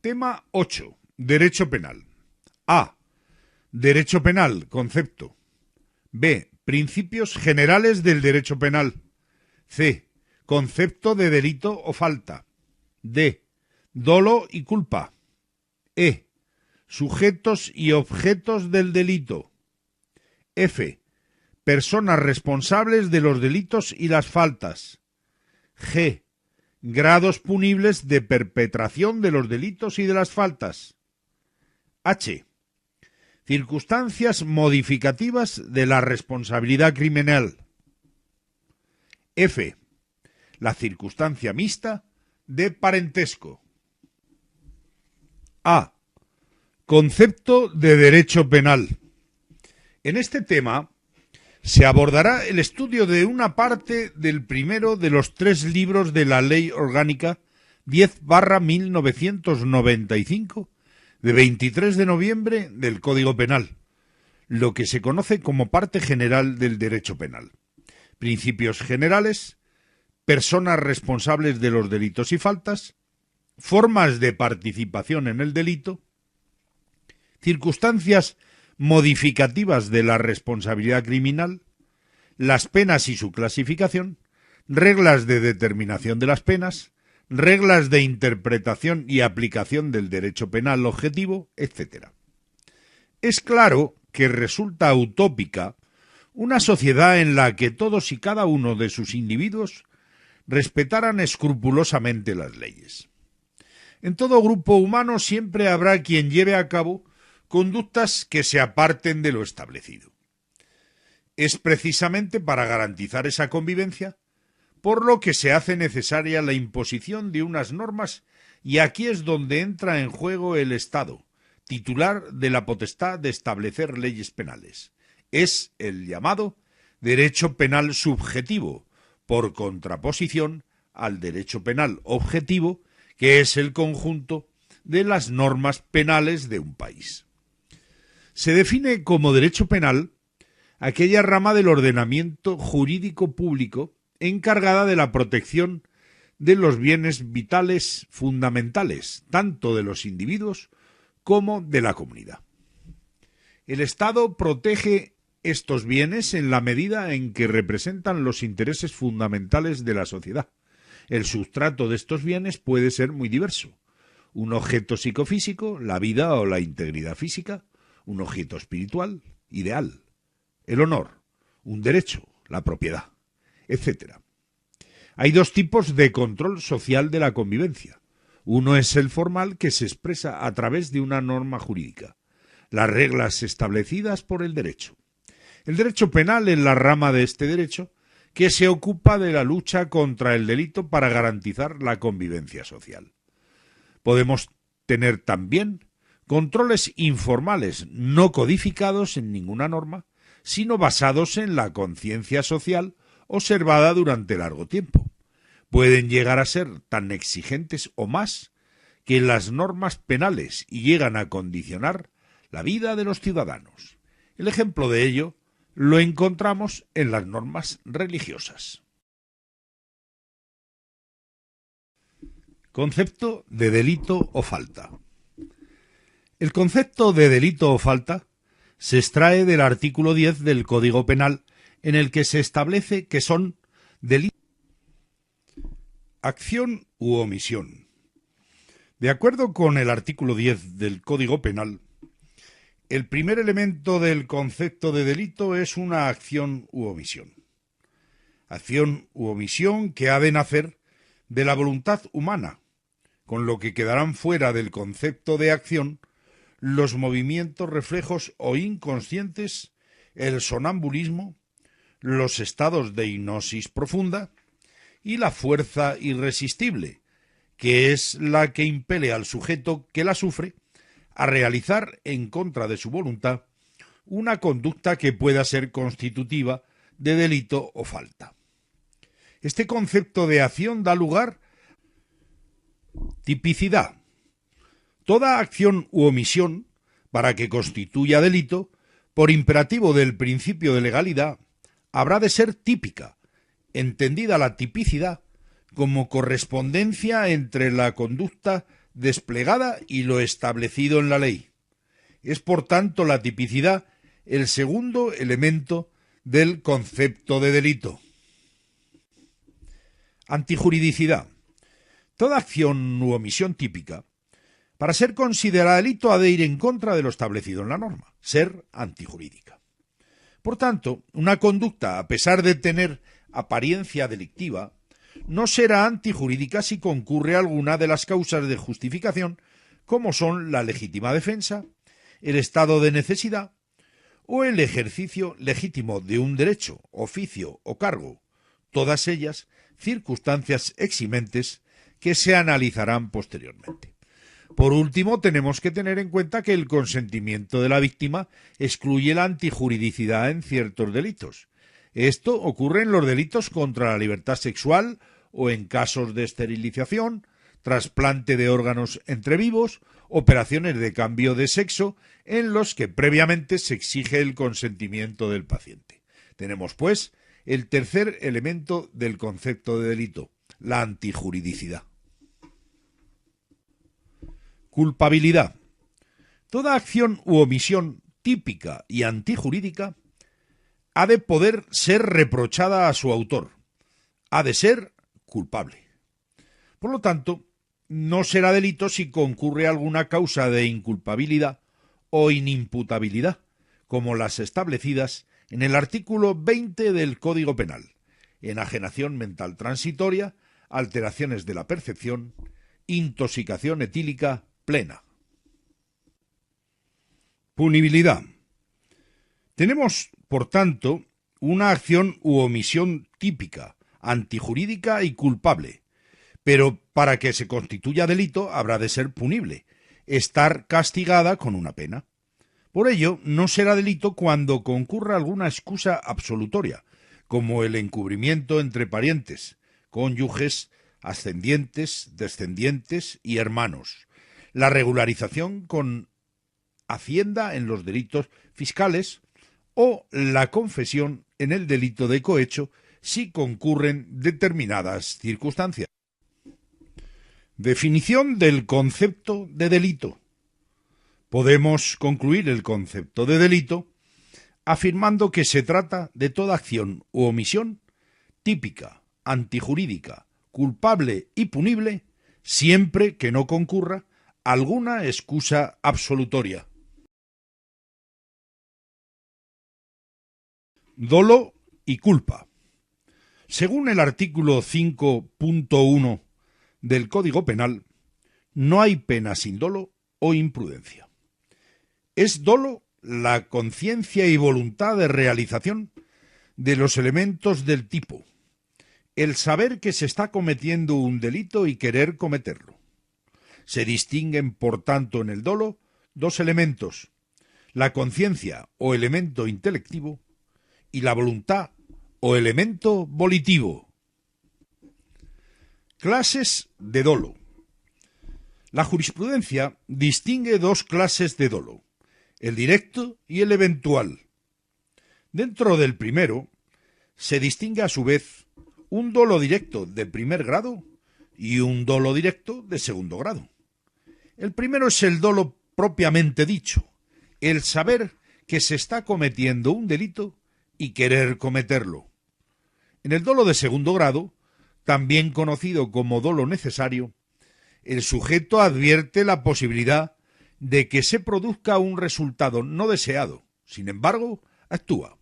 Tema 8. Derecho penal. A. Derecho penal, concepto. B. Principios generales del derecho penal. C. Concepto de delito o falta. D. Dolo y culpa. E. Sujetos y objetos del delito. F. Personas responsables de los delitos y las faltas. G. Grados punibles de perpetración de los delitos y de las faltas. H. Circunstancias modificativas de la responsabilidad criminal. F. La circunstancia mixta de parentesco. A. Concepto de derecho penal. En este tema se abordará el estudio de una parte del primero de los 3 libros de la Ley Orgánica 10/1995 de 23 de noviembre del Código Penal, lo que se conoce como parte general del derecho penal. Principios generales, personas responsables de los delitos y faltas, formas de participación en el delito, circunstancias modificativas de la responsabilidad criminal, las penas y su clasificación, reglas de determinación de las penas, reglas de interpretación y aplicación del derecho penal objetivo, etc. Es claro que resulta utópica una sociedad en la que todos y cada uno de sus individuos respetaran escrupulosamente las leyes. En todo grupo humano siempre habrá quien lleve a cabo conductas que se aparten de lo establecido. Es precisamente para garantizar esa convivencia por lo que se hace necesaria la imposición de unas normas, y aquí es donde entra en juego el Estado, titular de la potestad de establecer leyes penales. Es el llamado derecho penal subjetivo, por contraposición al derecho penal objetivo, que es el conjunto de las normas penales de un país. Se define como derecho penal aquella rama del ordenamiento jurídico público encargada de la protección de los bienes vitales fundamentales, tanto de los individuos como de la comunidad. El Estado protege estos bienes en la medida en que representan los intereses fundamentales de la sociedad. El sustrato de estos bienes puede ser muy diverso. Un objeto psicofísico, la vida o la integridad física; un objeto espiritual, ideal; el honor; un derecho, la propiedad, etc. Hay 2 tipos de control social de la convivencia. Uno es el formal, que se expresa a través de una norma jurídica, las reglas establecidas por el derecho. El derecho penal es la rama de este derecho que se ocupa de la lucha contra el delito para garantizar la convivencia social. Podemos tener también controles informales, no codificados en ninguna norma, sino basados en la conciencia social observada durante largo tiempo. Pueden llegar a ser tan exigentes o más que las normas penales y llegan a condicionar la vida de los ciudadanos. El ejemplo de ello lo encontramos en las normas religiosas. Concepto de delito o falta. El concepto de delito o falta se extrae del artículo 10 del Código Penal, en el que se establece que son delitos, acción u omisión. De acuerdo con el artículo 10 del Código Penal, el primer elemento del concepto de delito es una acción u omisión. Acción u omisión que ha de nacer de la voluntad humana, con lo que quedarán fuera del concepto de acción los movimientos, reflejos o inconscientes, el sonambulismo, los estados de hipnosis profunda y la fuerza irresistible, que es la que impele al sujeto que la sufre a realizar en contra de su voluntad una conducta que pueda ser constitutiva de delito o falta. Este concepto de acción da lugar a tipicidad. Toda acción u omisión, para que constituya delito, por imperativo del principio de legalidad, habrá de ser típica, entendida la tipicidad como correspondencia entre la conducta desplegada y lo establecido en la ley. Es, por tanto, la tipicidad el segundo elemento del concepto de delito. Antijuridicidad. Toda acción u omisión típica, para ser considerada delito, ha de ir en contra de lo establecido en la norma, ser antijurídica. Por tanto, una conducta, a pesar de tener apariencia delictiva, no será antijurídica si concurre alguna de las causas de justificación, como son la legítima defensa, el estado de necesidad o el ejercicio legítimo de un derecho, oficio o cargo, todas ellas circunstancias eximentes que se analizarán posteriormente. Por último, tenemos que tener en cuenta que el consentimiento de la víctima excluye la antijuridicidad en ciertos delitos. Esto ocurre en los delitos contra la libertad sexual o en casos de esterilización, trasplante de órganos entre vivos, operaciones de cambio de sexo, en los que previamente se exige el consentimiento del paciente. Tenemos, pues, el tercer elemento del concepto de delito, la antijuridicidad. Culpabilidad. Toda acción u omisión típica y antijurídica ha de poder ser reprochada a su autor, ha de ser culpable. Por lo tanto, no será delito si concurre alguna causa de inculpabilidad o inimputabilidad, como las establecidas en el artículo 20 del Código Penal, enajenación mental transitoria, alteraciones de la percepción, intoxicación etílica plena. Punibilidad. Tenemos, por tanto, una acción u omisión típica, antijurídica y culpable, pero para que se constituya delito habrá de ser punible, estar castigada con una pena. Por ello, no será delito cuando concurra alguna excusa absolutoria, como el encubrimiento entre parientes, cónyuges, ascendientes, descendientes y hermanos, la regularización con Hacienda en los delitos fiscales o la confesión en el delito de cohecho si concurren determinadas circunstancias. Definición del concepto de delito. Podemos concluir el concepto de delito afirmando que se trata de toda acción u omisión típica, antijurídica, culpable y punible siempre que no concurra alguna excusa absolutoria. Dolo y culpa. Según el artículo 5.1 del Código Penal, no hay pena sin dolo o imprudencia. Es dolo la conciencia y voluntad de realización de los elementos del tipo, el saber que se está cometiendo un delito y querer cometerlo. Se distinguen, por tanto, en el dolo dos elementos, la conciencia o elemento intelectivo y la voluntad o elemento volitivo. Clases de dolo. La jurisprudencia distingue dos clases de dolo, el directo y el eventual. Dentro del primero, se distingue a su vez un dolo directo de primer grado y un dolo directo de segundo grado. El primero es el dolo propiamente dicho, el saber que se está cometiendo un delito y querer cometerlo. En el dolo de segundo grado, también conocido como dolo necesario, el sujeto advierte la posibilidad de que se produzca un resultado no deseado, sin embargo, actúa.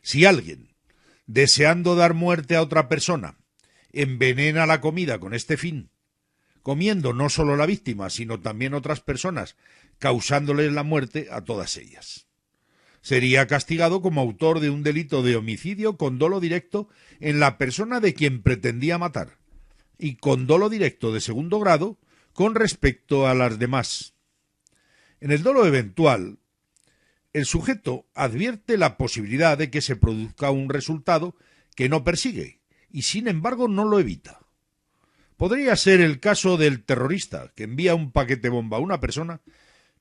Si alguien, deseando dar muerte a otra persona, envenena la comida con este fin, comiendo no solo la víctima, sino también otras personas, causándoles la muerte a todas ellas, sería castigado como autor de un delito de homicidio con dolo directo en la persona de quien pretendía matar y con dolo directo de segundo grado con respecto a las demás. En el dolo eventual, el sujeto advierte la posibilidad de que se produzca un resultado que no persigue y sin embargo no lo evita. Podría ser el caso del terrorista que envía un paquete bomba a una persona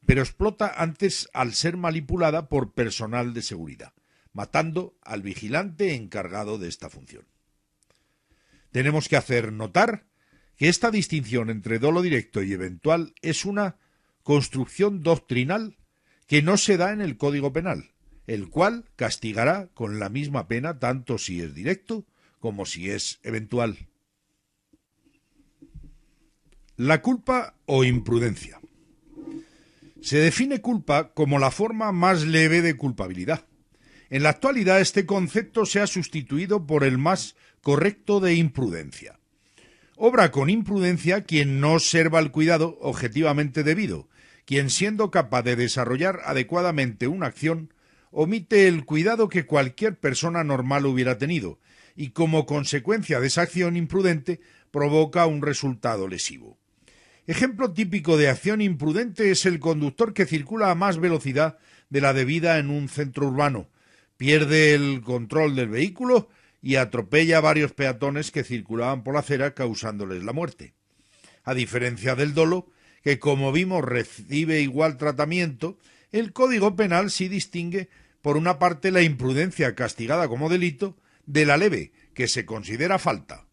pero explota antes al ser manipulada por personal de seguridad, matando al vigilante encargado de esta función. Tenemos que hacer notar que esta distinción entre dolo directo y eventual es una construcción doctrinal que no se da en el Código Penal, el cual castigará con la misma pena tanto si es directo como si es eventual. La culpa o imprudencia. Se define culpa como la forma más leve de culpabilidad. En la actualidad este concepto se ha sustituido por el más correcto de imprudencia. Obra con imprudencia quien no observa el cuidado objetivamente debido, quien siendo capaz de desarrollar adecuadamente una acción, omite el cuidado que cualquier persona normal hubiera tenido, y como consecuencia de esa acción imprudente provoca un resultado lesivo. Ejemplo típico de acción imprudente es el conductor que circula a más velocidad de la debida en un centro urbano, pierde el control del vehículo y atropella a varios peatones que circulaban por la acera causándoles la muerte. A diferencia del dolo, que como vimos recibe igual tratamiento, el Código Penal sí distingue por una parte la imprudencia castigada como delito de la leve, que se considera falta.